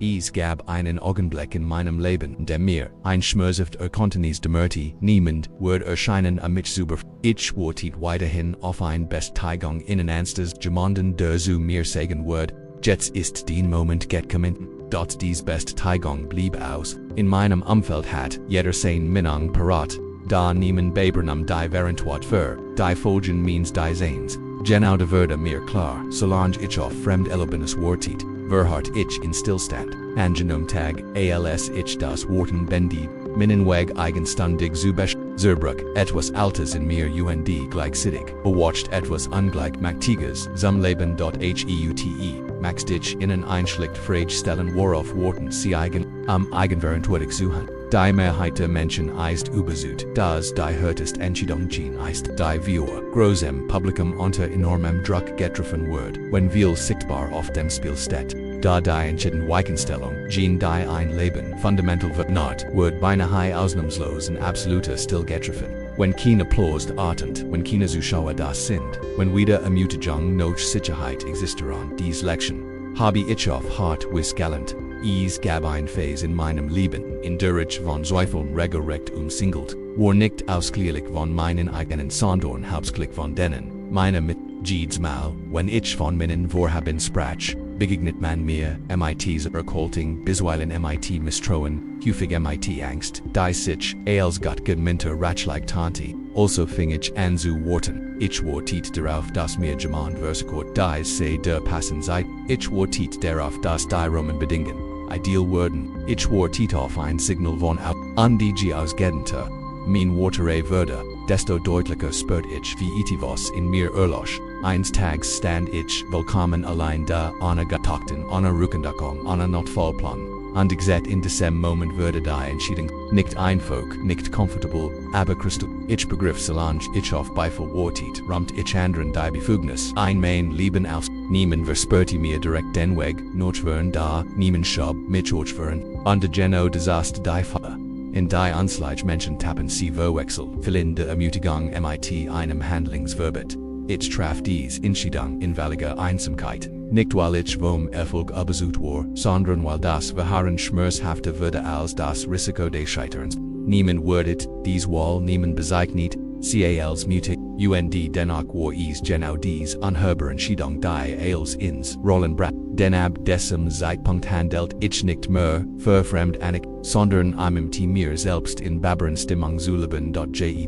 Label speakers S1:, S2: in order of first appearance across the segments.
S1: Es gab einen Augenblick in meinem Leben, der mir ein schmerzhaft Erkenntnis demütig, niemand wird erscheinen mich super. Ich wartet weiterhin auf ein Bestätigung in ernstes jemanden der zu mir sagen wird, jetzt ist den Moment gekommen. Dort dies Bestätigung blieb aus. In meinem Umfeld hat jeder sein Meinung parat. Da niemand beibernam die Verantwortung für die Folgen means die Seins. Genau de wurde mir klar, solange ich auf fremd Erlebnis wartet, verharrt ich in Stillstand. Angenommen Tag, als ich das Warten bendit, meinen Weg eigenständig Zerbruch, etwas Altes in mir und gleichzeitig, bewacht etwas Ungleichmächtiges, zum Leben heute, max dich innen einschlägt Frage stellen worauf Warten sie Eigenverantwortung suchen. Die Mehrheit der Menschen ist überzeugt, dass die härteste Entscheidung ist, die wir großem Publikum unter enormem Druck getroffen wird, wenn viel sichtbar auf dem Spiel steht. Da die entschieden Weichenstellung, die ein Leben fundamental wird wird beinahe ausnahmslos in absoluter Still getroffen. Wenn kein Applaus atmet, wenn keine Zuschauer das sind, wenn wieder Ermutigung noch Sicherheit existieren, dies Lektion habe ich auf hart gelernt. Es gab ein Phase in meinem Leben, in der ich von Zweifeln regelrecht umsingelt, war nicht ausschließlich von meinen eigenen sondern hauptsächlich von denen, meine mit jedes Mal, wenn ich von meinen Vorhaben sprach, begegnet man mir, MITs Erkolting, bisweilen MIT Misstrauen, häufig MIT Angst, die sich als gottgeminnter Ratschlag tante, also fing ich an zu warten. Ich wartet darauf, dass mir jemand versichert, dass sie der passen seid. Ich wartet darauf, dass die Roman bedingen. Ideal werden. Ich wartet auf ein Signal von an die ausgedente. Mein Warterei würde, desto deutlicher spürt ich wie etwas in mir erlosch. Eines Tages stand ich willkommen allein da, ohne Gedachten, ohne Rückendeckung, ohne Notfallplan. Und exakt in diesem Moment würde die Entscheidung nicht einfach, nicht comfortable, aber crystal. Ich begriff solange ich auf Beifall wartet, rammt ich anderen die Befugnis ein mein Leben aus. Niemand verspürte mir direkt den Weg, notwendig da, niemand schob mich ausführen. Und genau Desaster die Falle. In die Anschlag Menschen tappen sie Verwechsel, vielen der Ermutigung mit einem Handlungsverbot. Ich traf dies Entscheidung in völliger Einsamkeit. Nicht weil ich vom Erfolg überzeugt war, sondern weil das Verharren schmerzhafter würde als das Risiko des Scheiterns. Niemand würdet, dies weil niemand bezeichnet, als mutig, und dennoch war es genau dies unhörbare Entscheidung die als ins Rollen brachte. Denn ab diesem Zeitpunkt handelt ich nicht mehr verfremd sondern mit mir selbst in barbaren Stimmung zu leben.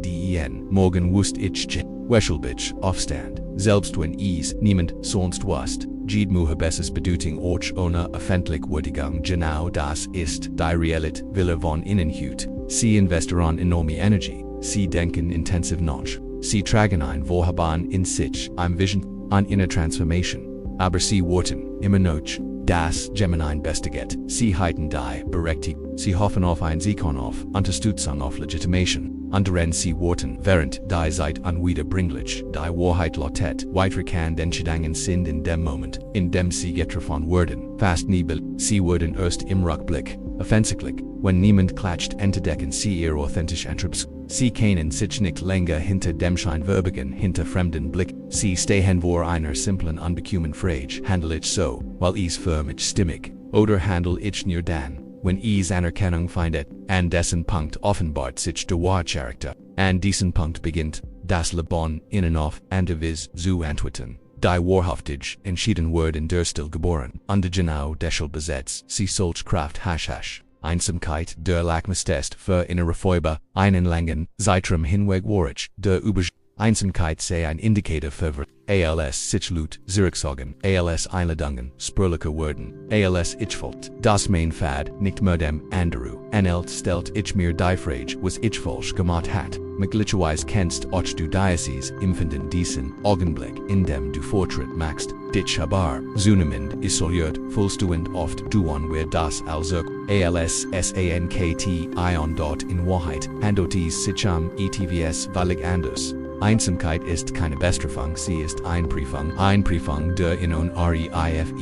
S1: Jeden Morgen wusste ich weshalb aufstand, selbst wenn es niemand sonst wusste. Jedmuhe besses Bedeutung auch ohne öffentlich Würdigung genau das ist die Realität Wille von innen hut. Sie investieren enorme Energie, sie denken intensiv nach, sie tragen ein Vorhaben in sich, ein Vision, an inner Transformation. Aber sie warten, immer noch, das Gemini bestiget, sie halten die Berechtigung, sie hoffen auf ein Sieg auf Unterstützung auf Legitimation. Anderen sie warten, während die Zeit unwiederbringlich, die Wahrheit lautet, weitere Entscheidungen sind in dem Moment, in dem sie getroffen werden, fast nebel, sie werden erst im Rückblick, offensichtlich, wenn niemand klatscht entdecken sie ihr authentisch Antriebs. Sie kennen sich nicht länger hinter dem Scheinverbigen, hinter fremden Blick, sie stehen vor einer simplen unbequemen Frage, handle ich so, weil es für mich stimmig, oder handle ich nur dann, wenn es Anerkennung findet, an dessen Punkt offenbart sich der wahre Charakter, an diesen Punkt beginnt, das Leben innen auf Antivis zu antworten. Die wahrhaftig entschieden wird in der Still geboren, und genau deshalb besetzt sie solch Kraft #. Einsamkeit, der Lackmustest für innere Feuber, einen langen Zeitraum hinweg warich, der Einsamkeit sei ein Indikator für als Sichlut, Zurücksagen, als Einladungen, spurliche Worden, als Ichfalt, das mein Fad, nicht mehr dem Andrew, anelt stellt ich mir die Frage, was ich falsch gemacht hat. Möglicherweise kennst auch du dieses Empfinden diesen Augenblick, in dem du Fortschritt machst, dich aber, zunehmend isoliert, fühlst du und oft duan wir das als sankt ion dort in Wahrheit, handelt es sich etwas völlig anders. Einsamkeit ist keine Bestrafung, sie ist Einprüfung der Inneren Reife.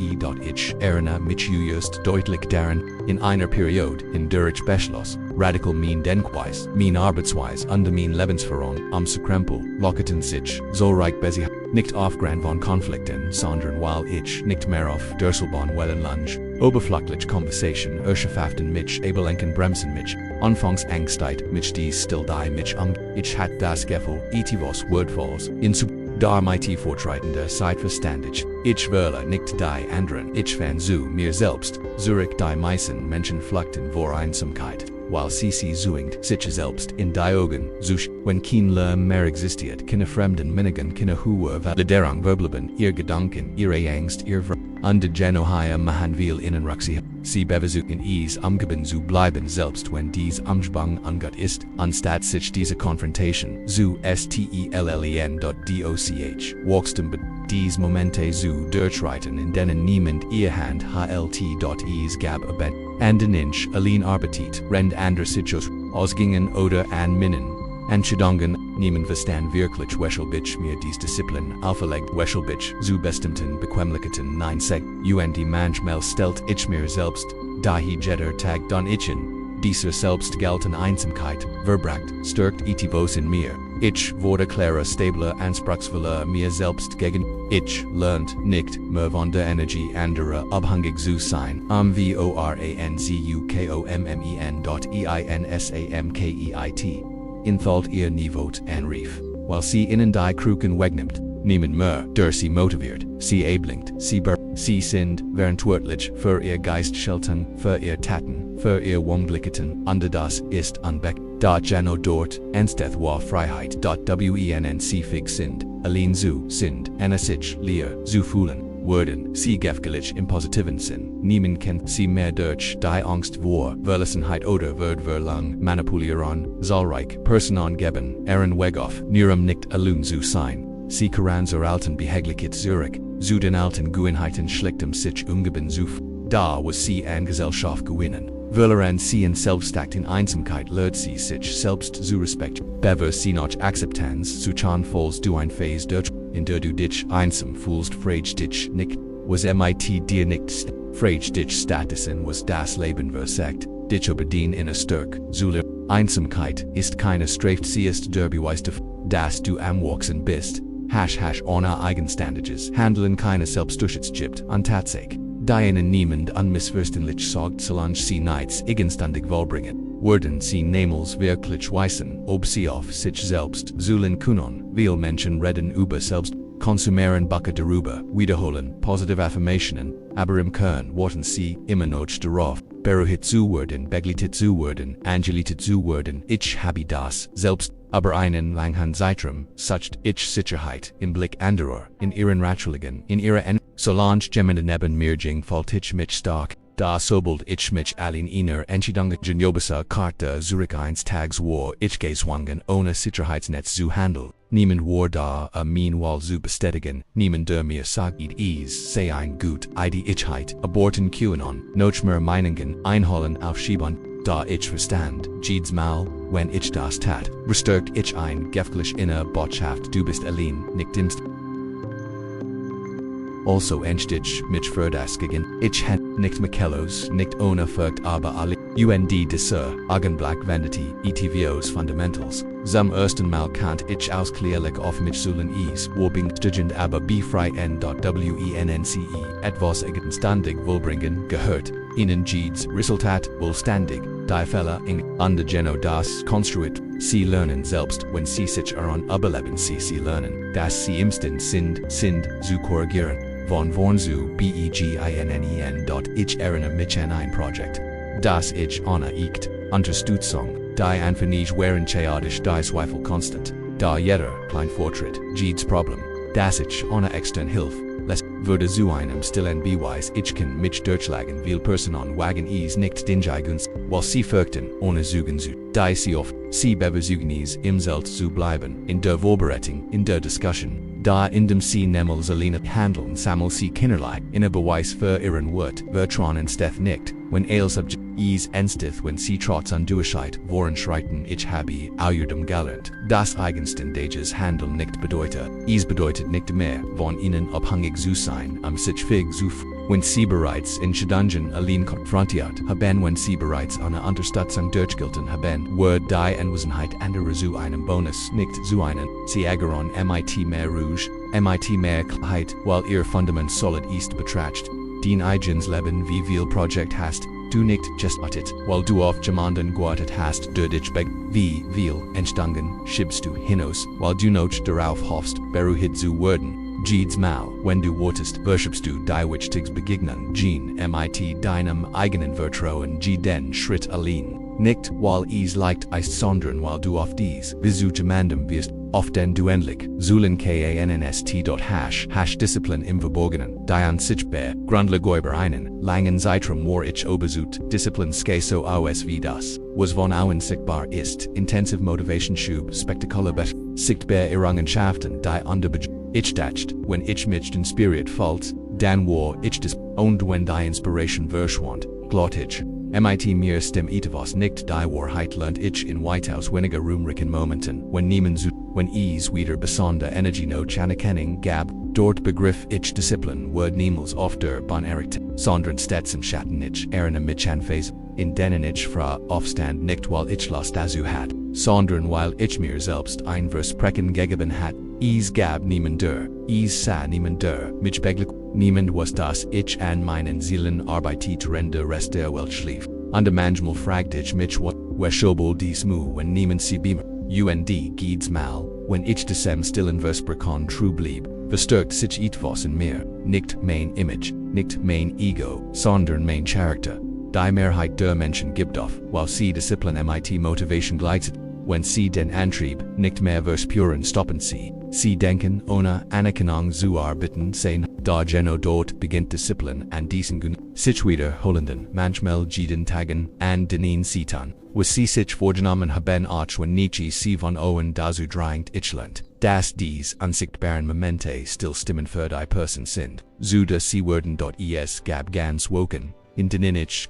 S1: Ich erinnere mich just deutlich daran, in einer Periode, in der ich beschloss, radikal mein Denkweise, mein Arbeitsweise und mein Lebensführung zu krempeln, locketen sich, so reich nicht aufgrund von Konflikten, sondern weil ich nicht mehr auf der Selbstbahn wollen lunge. Oberflächliche Conversation, Erschafften mich, Ebelenken bremsen mich, Anfangsängstheit, mich dies still die mich ich hat das Gefühl, etivos Wordfalls, in da mighty fortschreitender Zeitverstandig, ich will nicht die anderen, ich fan zu mir selbst, Zurich die meisten Menschen flüchten vor Einsamkeit, while sie sucht sich selbst in die Augen, such, wenn kein Lärm mehr existiert, keine fremden Minigen, keine hohe Validierung verbleiben, ihr Gedanken, ihre Angst, ihr Under Genohia machen will Innenrachsie, sie beversuchen es umgeben zu bleiben selbst wenn dies Umspang angut ist, anstatt sich diese Confrontation zu stellen.doch, Walkstum dies Momente zu durchreiten in denen niemand ihr Hand hlt.es gab abent, anden inch allein arbeitet, rend andere Sichos, ausgingen oder anminnen. Entscheidungen, niemand verstand wirklich weshalb mir dies Disziplin auferlegt weshalb zu bestimmten Bequemlichkeiten nein sagt, manchmal stellt ich mir selbst, dahi jeder Tag dann ichen, dieser selbst gelten Einsamkeit, verbracht, stärkt etivos in mir, ich wurde klarer stabler anspruchsvoller mir selbst gegen, ich lernt nicht mehr von der Energie anderer abhängig zu sein, voranzukommen.einsamkeit. Inthalt ihr Niveau anrief, while sie innen die Kruken wegnimmt, niemand mehr, durch sie motiviert, sie ablenkt, sie sind verantwortlich für ihr Geistschaltung, für ihr Taten, für ihr Wohnglichkeiten, und das ist unbeck, da Jano dort, entsteht war Freiheit, wenc fig sind, allein sind, sich leer, zu fühlen. Worden, sie gefgelig im positiven Sinn, niemand kennt sie mehr durch die Angst vor Verlassenheit oder wird verlang manipulieren, zahlreich Personen geben, weg auf, nicht allein zu sein, sie karan zur alten Behaglichkeit zurück, zu den alten Gewohnheiten schlichtem sich umgeben zu, da was sie an Gesellschaft gewinnen, verlieren sie in Selbstakt in Einsamkeit lehrt sie sich selbst zu respekt, bever sie noch Akzeptanz zu chan falls du ein Phase durch, in der du dich einsam fühlst frage dich nicht, was mit dir nicht, frage dich Statusen was das Leben versagt, dich über den inner Stärk, Zule, Einsamkeit ist keine Strafe sie ist der Beweis dass du am Wachsen bist, ohne Eigenständiges, handeln keine Selbstdurchschnitt gibt, an Tatsache, deinen niemand unmissverständlich sagt solange sie nichts eigenständig vollbringen, werden sie nämlich wirklich wissen, ob sie auf sich selbst zuhören können, viele Menschen reden über selbst, konsumieren Backe darüber, wiederholen positive Affirmationen, aber im Kern warten sie immer noch darauf, beruhigt zu werden, begleitet zu werden, angelitet zu werden, ich habe das selbst, aber einen langen Zeitraum, sucht ich Sicherheit im Blick anderer, in ihren Ratschlägen, in ihrer solange jemand neben mir ging fällt ich mich stark, da sobald ich mich allein einer Entscheidung genobesa Karte Zurich eines Tags war ich gezwungen ohne Sicherheitsnetz zu handeln, niemand war da meanwhile zu bestätigen, niemand der mir sagt es sei ein gut die Ichheit, aborten QAnon, noch mehr Meinungen einholen aufschieben, da ich verstand, jedes Mal, wenn ich das tat, bestärkt ich ein gefährlich in der Botschaft du bist allein, nicht dimst. Also entsteht mich für das gegen, ich hätte nicht Michelos, nicht ohne Furcht aber alle, dieser Augenblick Vanity, etvos Fundamentals, zum ersten Mal kannt ich ausklärlich auf mich zullen wobing stigend aber befreien wenncke, etwas eigenständig wohlbringen, gehört, ihnen jedes Resultat wohlständig, die Fälle under Geno das konstruiert, sie lernen selbst, wenn sie sich daran überleben sie lernen, dass sie imstens sind, zu korrigieren. Von vorn zu beginnen. Ich erinnere mich an ein Projekt, das ich ohne echte Unterstützung, die Anfänglich waren chaotisch die Zweifel konstant, da jeder klein Fortschritt, jedes Problem, das ich ohne externe Hilfe, würde zu einem stillen Beweis ich kann mich durchschlagen weil Personen wagen es nicht den Gunst, weil sie fürchten, ohne Zügen zu, die sie oft, sie beversuchen es im Selbst zu bleiben, in der Vorbereitung, in der Diskussion, da indem sie nämlich alleine handeln sammeln sie keinerlei, in Beweis für ihren Wort, vertrauen entsteht nicht, wenn Subjekt es entsteht wenn sie trotz Unduheit voranschreiten ich habe, außerdem gelernt, das eigenständiges Handeln nicht bedeutet, es bedeutet nicht mehr, von ihnen abhängig zu sein, sich fig zu wenn sie bereits in Entscheidungen allein konfrontiert haben wenn sie bereits eine Unterstützung durchgelten haben, wird die Anwesenheit anderer zu einem Bonus nicht zu einem, sie ageron mit mehr Rouge, mit mehr Klarheit, weil ihr Fundament solid ist betrachtet, den Eigens Leben wie viel Projekt hast, du nicht just it, weil du auf jemanden gewartet hast, der dich wie viel entstanden, schiebst du hinaus, weil du noch darauf hoffst, beruhigt zu werden. Jedes Mal, wenn du wartest, worshipst du die wichtigs begegnen, Jean mit deinem eigenen Vertrauen, den Schritt allein. Nicht, weil es leicht ist, sondern weil du auf dies, wieso jemandem wirst, auf den du endlich, zullen kannst. Disziplin im Verborgenen, die an sich grundlegend einen, langen Zeitraum war ich obersut, Disziplin so aus wie das, was von außen sichtbar ist, intensiv Motivationsschub, spektakuläre sichtbare Errungenschaften, die ich dacht, wenn ich mich den Spirit falt, dann war ich das, und wenn die Inspiration verschwand, glaubt ich. Mit mir stem etwas nicht die Wahrheit lernt ich in weitaus weniger rumriken Momenten, wenn niemand wenn es wieder besondere Energie noch anerkenning gab, dort begriff ich Disziplin word niemals auf der Bahn errichtet, sondern stets im Schatten ich mich an Phase, in denen ich fra Aufstand nicht weil ich Lust dazu hat, sondern weil ich mir selbst ein Versprechen gegeben hat, es gab niemander, es sah niemander, mich beglich. Niemand was das ich an meinen Seelen arbeitet der Rest der Welt schlief. Und manchmal fragt ich mich wer schobel dies mu wenn niemand sie beamer. Und geht's mal, wenn ich desem stillen Versprechen true blieb, verstärkt sich etwas in mir, nicht mein Image, nicht mein Ego, sondern mein Charakter. Die Mehrheit der Menschen gibt auf, weil sie Disziplin mit Motivation gleitet, wenn sie den Antrieb nicht mehr verspüren stoppen sie denken ohne Anerkennung zu arbeiten sehen, da genau dort beginnt Disziplin an diesen sich wiederholenden, manchmal jeden Tagen an denen sie tun, was sie sich vorgenommen haben auch wenn Nietzsche sie von oben dazu drängt ich lernt, dass dies unsichtbaren Momente still stimmen für die Person sind, so dass sie werden es gab ganz Wochen, in denen ich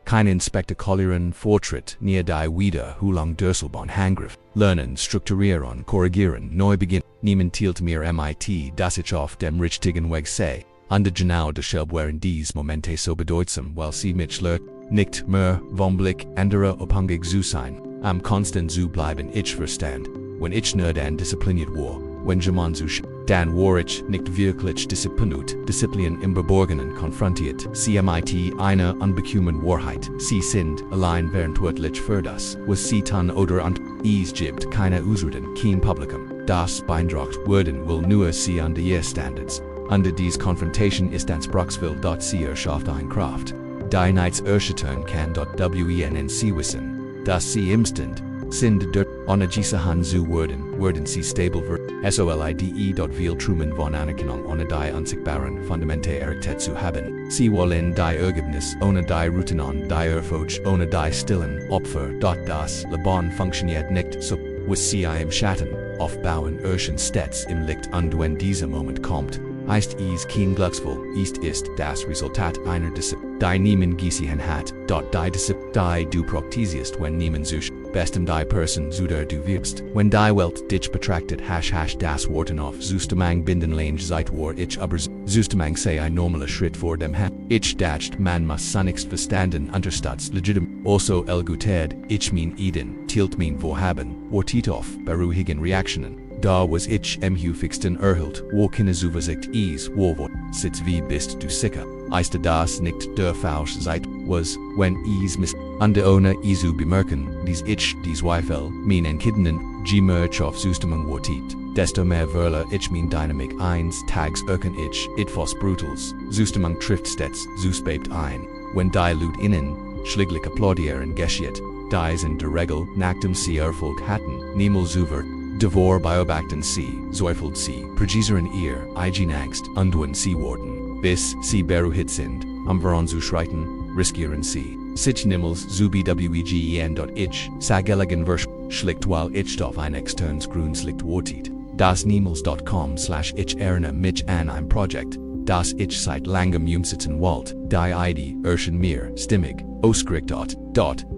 S1: keinen spektakulären Fortschritt nie die Wiederholung der selben Handgriff, lernen, strukturieren, korrigieren, neu beginnen. Niemand hielt mir mit, dass ich auf dem richtigen Weg sei, und genau deshalb waren dies Momente so bedeutsam, weil sie mich lehrt, nicht mehr vom Blick anderer abhängig zu sein, am konstant zu bleiben ich verstand, wenn ich nur dann diszipliniert war, wenn jemand zu dann war ich nicht wirklich Disziplin im Verborgenen konfrontiert, sie mit einer unbequemen Wahrheit, sie sind allein verantwortlich für das, was sie tun oder es gibt keine Ausreden, kein Publikum, das beeindruckt werden will nur sie an die Standards. Under dies Konfrontation ist ansprachsvoll, sie erschafft ein Kraft, die nichts erschüttern kann, wen sie wissen, dass sie imstand sind der ohne Gisahan zu werden sie stable solide. Viel Truman von Anerkennung ohne die unsichtbaren Fundamente errichtet zu haben. Sie wollen die Ergebnis ohne die Routinen, die Erfolg ohne die stillen Opfer. Das Leben funktioniert nicht so, was sie im Schatten aufbauen stets im Licht und wenn dieser Moment kommt, ist es kein Glücksfall, ist das Resultat einer Disziplin, die niemand gesehen hat, die Disziplin, die du praktizierst wenn niemand sucht. Bestem die Person zu der du wirkst, wenn die Welt dich betrachtet das Worten auf Zustimmt binden seit war ich aber Zustimmt sei ein normaler Schritt vor dem hat. Ich dacht man muss zunächst verstanden unterstats legitim, also guted, ich mein Eden, tilt mein Vorhaben, wartet auf beruhigen Reaktionen. Da was ich häufigsten erhielt, wo keine Zuversicht wo sitz wie bist du sicher, ist das nicht der falsch Zeit, was, wenn und ohne zu bemerken, dies Zweifel, meinen Kindern, gemerkt auf Zustimmung wartet, desto mehr verle ich mein Dynamik tags ich, etwas Brutals, Zustimmung trifft stets, bebt ein, wenn die Leute innen, schlieglich applaudieren geschieht, die in der Regel, nachdem sie Erfolg hatten, niemals wird. Devor beobachten sie, zweifelt sie, präzisieren ihr Eigenangst, und wenn sie worden, bis sie beruhigt sind, voran zu schreiten, riskieren sie, sich niemals zu bewegen. Ich, sageligen Vers, schlicht weil ich auf ein externes Grundslicht wartet, das niemals.com/ich erinnere mich an ein Projekt, das ich seit langem umsetzen wollte, die Idee erschien mir stimmig, ausgerichtet,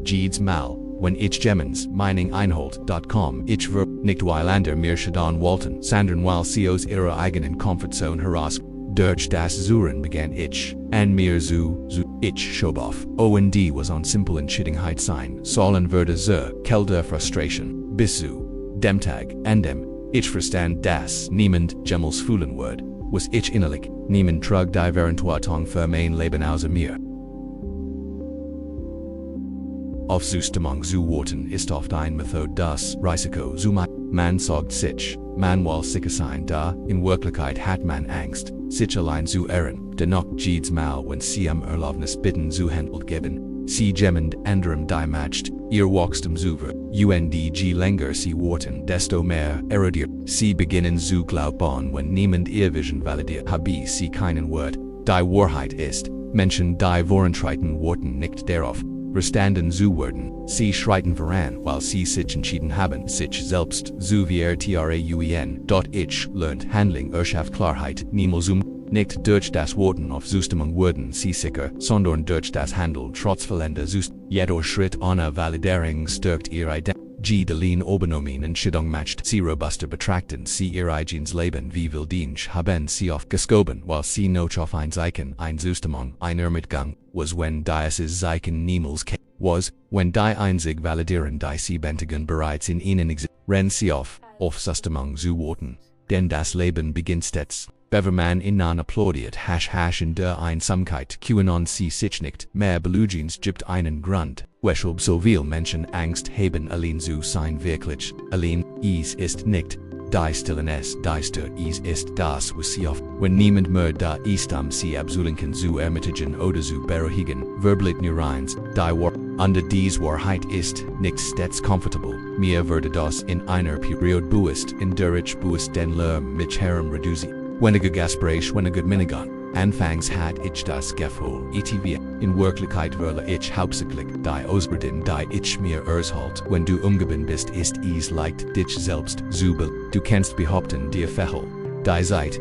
S1: jedes Mal. Wenn ich Gemens, Mining Einhold.com, ich nicht weil ander mir schaden wollten, sondern weil sie aus ihrer eigenen Comfortzone heraus, durch das Suchen begann ich, an mir ich schob auf, und was an simple Entschiedenheit sein, sollen würde Kälte Frustration, bis zu dem Tag, an dem, ich verstand das, niemand jemals fühlen wird, was ich innerlich, niemand trug die Verantwortung für mein Leben außer mir. Auf Zustimmung zu warten ist oft ein Method das Risiko zu man sagt sich, man will sicher sein da, in Wirklichkeit hat man Angst, sich allein zu ehren, dennoch jedes Mal wenn sie Erlaubnis bitten zu handelt geben, sie jemand anderem die macht, ihr wachstum zuver, je länger sie warten, desto mehr erodiert, sie beginnen zu glauben, wenn niemand ihr Vision validiert, habe sie keinen Wort, die Wahrheit ist, Menschen die Vorentreiten warten nicht darauf, verstanden zu werden, sie schreiten voran, weil sie sich entschieden haben, sich selbst zu vertrauen. Ich lernt Handling erschafft Klarheit, niemals nicht durch das Warten auf Zustimmung werden sie sicher, sondern durch das Handeln trotz fehlender Zustimmung. Jeder Schritt ohne Validierung stärkt ihre Identität. Delin Obernomen Entscheidung macht sie robuster betrachten sie ihr eigenes Leben wie Dienst haben sie oft geschoben, weil sie noch auf ein Zeichen, ein Zustimmung, ein Ermittlung, was wenn dieses Zeichen niemals was, wenn die einzig validieren die sie bentigen bereits in ihnen rennen sie auf Zustimmung zu warten, denn das Leben beginnt stets. Bever man inan applaudiert in der Einsamkeit QAnon sie sich nicht mehr belugens gibt einen Grund, weshalb so viel Menschen Angst haben allein zu sein wirklich, allein, ist nicht, die stillen es, ist das was sie oft, wenn niemand mehr da ist sie absoluten zu ermutigen oder zu beruhigen, verblit nur eins, die under dies Wahrheit ist, nicht stets comfortable, mir würde das in einer Periode bewusst, in der ich bewusst den Lärm mich reduziert. Weniger Gespräch, weniger Minigon. Anfangs hat ich das Gefühl, etv, in Wirklichkeit würde ich hauptsächlich die Ausreden, die ich mir erhalte, wenn du umgeben bist, ist es leicht, dich selbst zu du kannst behaupten, dir fehlt. Die Zeit,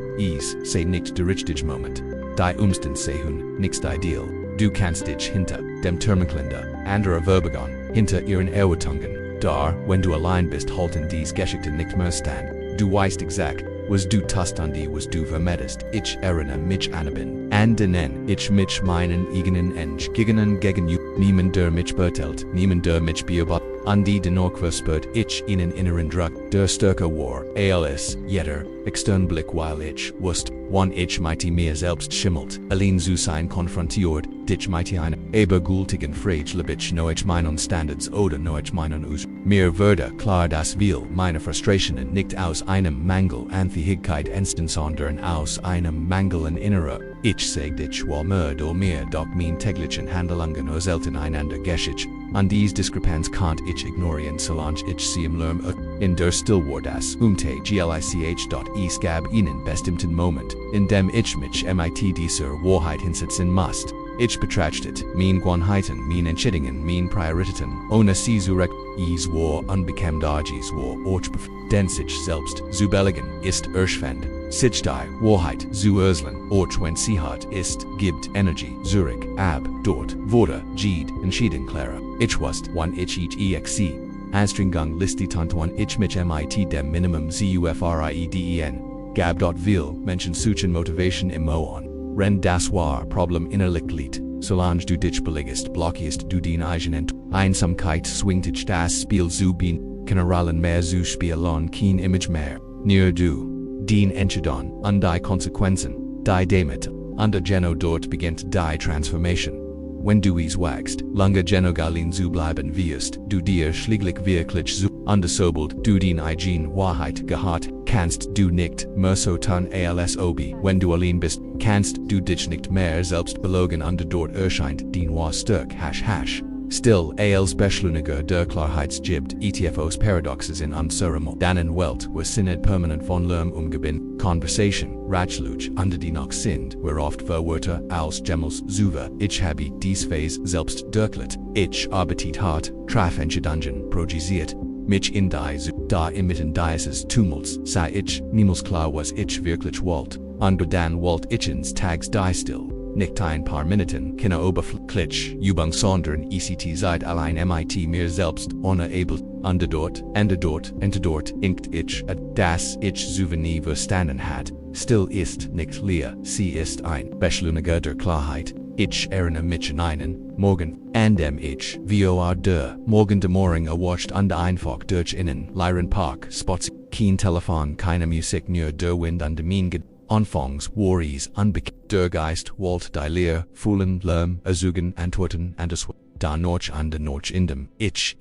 S1: sei nicht der richtige Moment. Die Umstände sehen, nichts ideal. Du kannst dich hinter dem Terminkalender, anderer Verbegon, hinter ihren Erwartungen, wenn du allein bist, halten dies Geschichte nicht mehr stand. Du weißt exakt, was du tust an die was du vermeidest, ich erinnere mich an bin, an denen ich mich meinen eigenen Entscheidungen gegen niemand der mich beurteilt, niemand der mich beobachtet, an die dennoch verspürt ich ihnen inneren Druck, der stärker war, als jeder, extern Blick weil ich wusste, wann ich mit mir selbst schimmelt, allein zu sein konfrontiert, dich mit einer ebergültigen Frage lebich ich meinen Standards oder ich meinen Us. Mir würde klar das will meine Frustrationen nicht aus einem Mangel an Fähigkeit entstehen, sondern aus einem Mangel an innerer. Ich sag dich weil mir doch mein täglichen Handlungen selten einander geschieht. An dies Diskrepanz konnte ich ignorieren solange ich sie im Lärm in der Stillwar das glich. Gab ihnen bestimmten Moment, in dem ich mich mit dieser Wahrheit hinsetzen musste. Ich betrachtet mein Gewohnheiten, mein Entscheidungen, mein Prioritäten, ohne sie zu es war unbequem dages war denn sich selbst zu belegen ist erschwend. Sich die Wahrheit zu erzeln, wenn sie hat ist, gibt Energie, zurück, dort, wurde, entschieden klarer. Ich wusste, wann ich exe. Anstrengung listitant wann ich mich mit dem Minimum zufrieden, gab dort viel Menschen suchen Motivation im Moan. Wenn das war Problem innerlich liegt, solange du dich belegst, blockierst du den eigenen Einsamkeit swingt dich das Spiel zu bin, generalen mehr zu spielen kein Image mehr, nur du. Den Entscheidung, und die Konsequenzen, die damit, und Geno dort beginnt die Transformation. Wenn du es wagst, lange Genogalin zu bleiben wirst, du dir schließlich wirklich zu, sobald du den eigenen Wahrheit gehabt, kannst du nicht mehr so tun als ob, wenn du allein bist, kannst du dich nicht mehr selbst belogen und dort erscheint den wahr stark ##. Still als Beschleuniger der Klarheitsgibt ETFOs Paradoxes in unserer modernen Welt wo sind permanent von Lärm umgeben, Conversation, Ratschluch und die noch sind, wir oft Verwörter als Gemmels zuver, ich habe dies Phase selbst durchlet, ich arbeitet hart, traf Entscheidungen projisiert, mich in die da inmitten dieses Tumults sei ich niemals klar was ich wirklich wollt, und dann wollt ich ins Tags die still. Nicht ein paar Minuten, keine oberflächlich Übung, sondern Zeit allein mit mir selbst, ohne able, und dort, inkt ich, das ich souvenir verstanden hat, still ist nicht leer, sie ist ein Beschleuniger der Klarheit, ich erinnere mich an einen Morgen, an dem ich, der Morgendämmerung erwacht und einfach durch innen, leeren Park, Spots, kein Telefon, keine Musik, nur der Wind und mein Anfangs Worries unbekannt. Der Geist Walt die Leer, Fühlen, Lärm, Ersuchen, Antworten, und es da noch an der noch in dem Ich,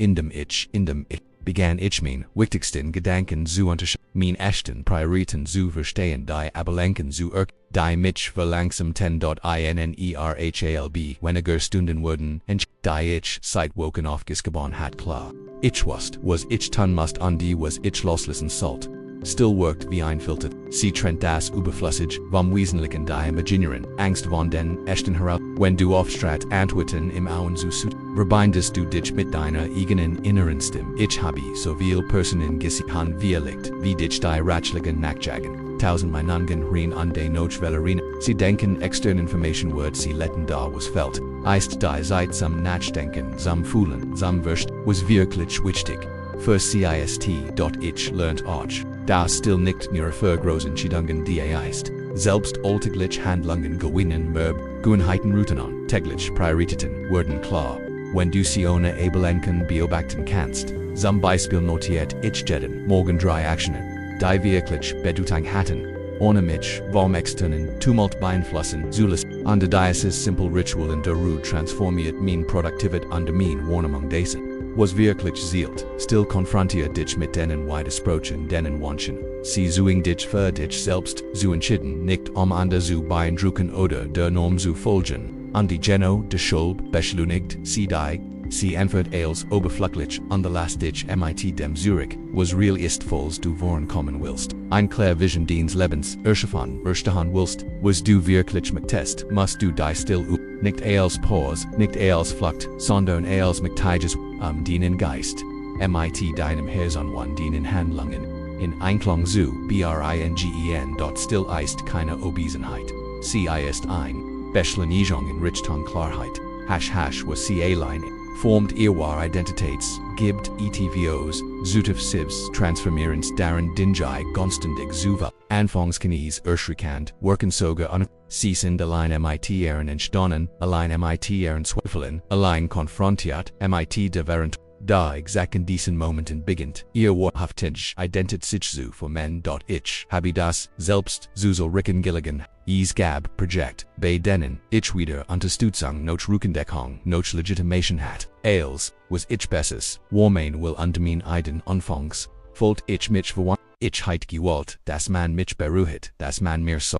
S1: begann ich mein wichtigsten Gedanken zu unterscheiden, mein echten Prioritäten zu verstehen, die Ablenkungen zu die mich verlangsamten. Innerhalb weniger Stunden wurden die ich seit Wochen aufgeschoben hat klar. Ich wusste, was ich tun musste und die was ich loslassen sollte. Still worked wie ein Filter. Sie trennt das Überflüssig vom Wesentlichen die Imaginären. Angst von den echten heraus. Wenn du aufstrat Antworten im Außen zu suchen, verbindest du dich mit deiner eigenen inneren Stimme. Ich habe so viel Personen gesehen wie liegt, wie dich die ratschlägen nachjagen. Tausend Meinungen rein an de Nochwellerine. Sie denken externe Information wird sie letten da was fällt. Ist die Zeit zum Nachdenken, zum Fühlen, zum Verst, was wirklich wichtig. Für CIST. Ich lernt auch, das still nicht nur für Großentscheidungen die ist. Selbst alltäglich Handlungen gewinnen mehr Gewohnheiten Routinen. Täglich Prioritäten werden klar. Wenn du sie ohne Ablenkung beobachten kannst. Zum Beispiel notiert ich jeden Morgen 3 Aktionen, die wirklich Bedeutung hatten. Ohne mich vom externen Tumult beeinflussen zu lassen. Und dieses simple Ritual in der Ruhe transformiert mein Produktivität und mein Wahrnehmung dessen. Was wirklich zählt, still konfrontiert dich mit denen Widersprochen, denen Wünschen. Sie suchen dich für dich selbst zu entscheiden, nicht andere zu beeindrucken oder der Norm zu folgen. Und die Geno, de Schuld, beschleunigt sie entfert als oberflächlich und lässt dich mit dem Zurich, was real ist falls du vorankommen willst. Ein klar Vision deines Lebens erstehen willst, was du wirklich möchtest, musst du die still nicht als Pause, nicht als Flucht, sondern als Mektiges deinen Geist, mit deinem Herzen und deinen Handlungen, in Einklang zu bringen. Dort still ist keine Obesenheit. Sie ist ein Beschleunigung in Richtung Klarheit. Was sie allein formt ihre Identitäts, gibt ETVOs, zutiv sivs transformierens darin dinjai gonstandig zuva. Anfangs knies erschreckend, worken sogar an. Sie sind allein mit ihren entstanden, allein mit ihren Zweifeln, allein konfrontiert, mit der während da exakt diesen Momenten beginnt, ihr wahrhaftig Identität sich zu formen. Ich habe das Selbst zu solchen Gilligan, gab Projekt, bei denen ich wieder Unterstützung noch Rückendeckung noch Legitimation hat, als was ich besses, warmen will und mein Eiden Anfangs, folgt ich mich verwandt, ich heit gewollt, dass man mich beruhigt, dass man mir so